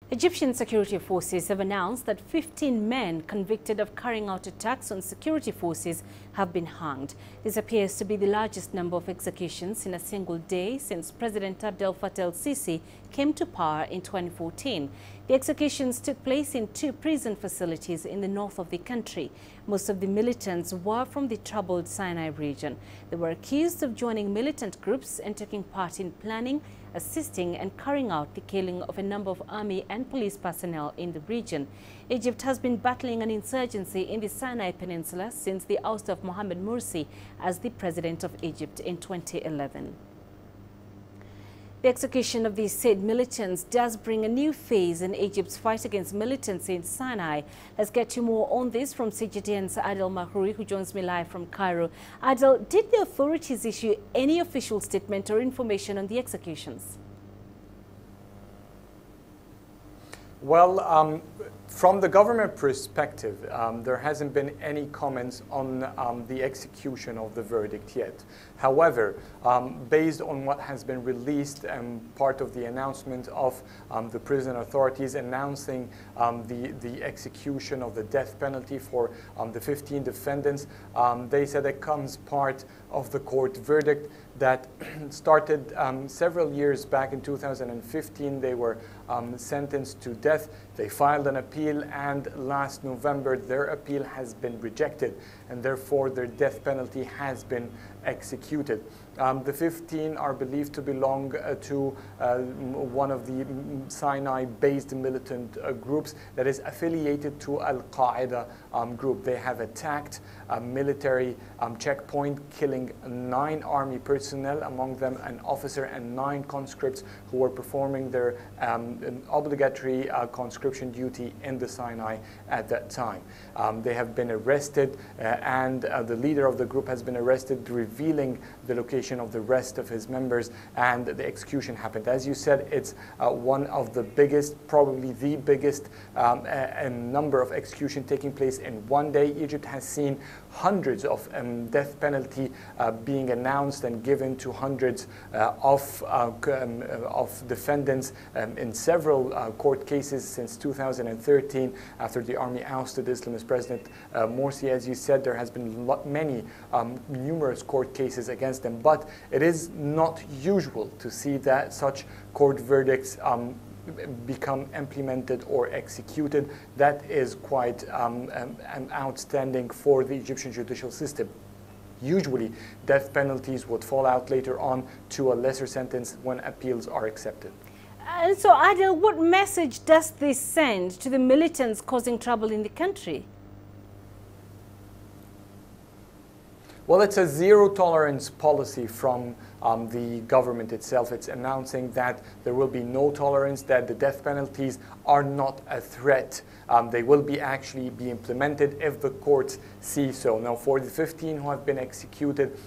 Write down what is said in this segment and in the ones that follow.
Egyptian security forces have announced that 15 men convicted of carrying out attacks on security forces have been hanged. This appears to be the largest number of executions in a single day since President Abdel Fattah Sisi came to power in 2014. The executions took place in 2 prison facilities in the north of the country. Most of the militants were from the troubled Sinai region. They were accused of joining militant groups and taking part in planning, assisting and carrying out the killing of a number of army and police personnel in the region. Egypt has been battling an insurgency in the Sinai Peninsula since the oust of Mohamed Morsi as the president of Egypt in 2011. The execution of these said militants does bring a new phase in Egypt's fight against militants in Sinai. Let's get you more on this from CGTN's Abdel, who joins me live from Cairo. Abdel, did the authorities issue any official statement or information on the executions? Well, from the government perspective, there hasn't been any comments on the execution of the verdict yet. However, based on what has been released and part of the announcement of the prison authorities announcing the execution of the death penalty for the 15 defendants, they said it comes part of the court verdict that started several years back in 2015. They were sentenced to death. They filed an appeal, and last November their appeal has been rejected, and therefore their death penalty has been executed. The 15 are believed to belong to one of the Sinai-based militant groups that is affiliated to Al-Qaeda group. They have attacked a military checkpoint, killing 9 army personnel, among them an officer and 9 conscripts who were performing their obligatory conscription duty in the Sinai at that time. They have been arrested, and the leader of the group has been arrested, revealing the location of the rest of his members, and the execution happened. As you said, it's one of the biggest, probably the biggest number of executions taking place in one day. Egypt has seen hundreds of death penalty being announced and given to hundreds of defendants in several court cases since 2013 after the army ousted Islamist President Morsi. As you said, there has been many numerous court cases against them, but it is not usual to see that such court verdicts become implemented or executed. That is quite outstanding for the Egyptian judicial system. Usually, death penalties would fall out later on to a lesser sentence when appeals are accepted. And so, Abdel, what message does this send to the militants causing trouble in the country? Well, it's a zero-tolerance policy from the government itself. It's announcing that there will be no tolerance, that the death penalties are not a threat. They will actually be implemented if the courts see so. Now, for the 15 who have been executed,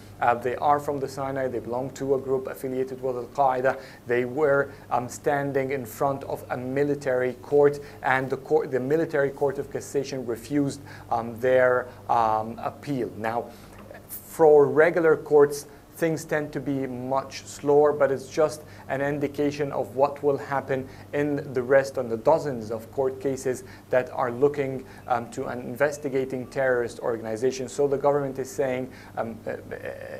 they are from the Sinai. They belong to a group affiliated with Al-Qaeda. They were standing in front of a military court, and the military court of cassation refused their appeal. Now, for regular courts, things tend to be much slower, but it's just an indication of what will happen in the rest on the dozens of court cases that are looking to an investigating terrorist organization. So the government is saying,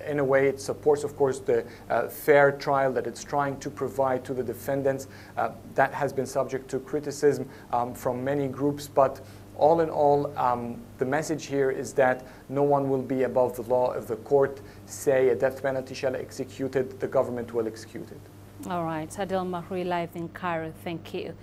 in a way, it supports, of course, the fair trial that it's trying to provide to the defendants. That has been subject to criticism from many groups, but all in all, the message here is that no one will be above the law. If the court say a death penalty shall be executed, the government will execute it. All right. Abdel live in Cairo. Thank you.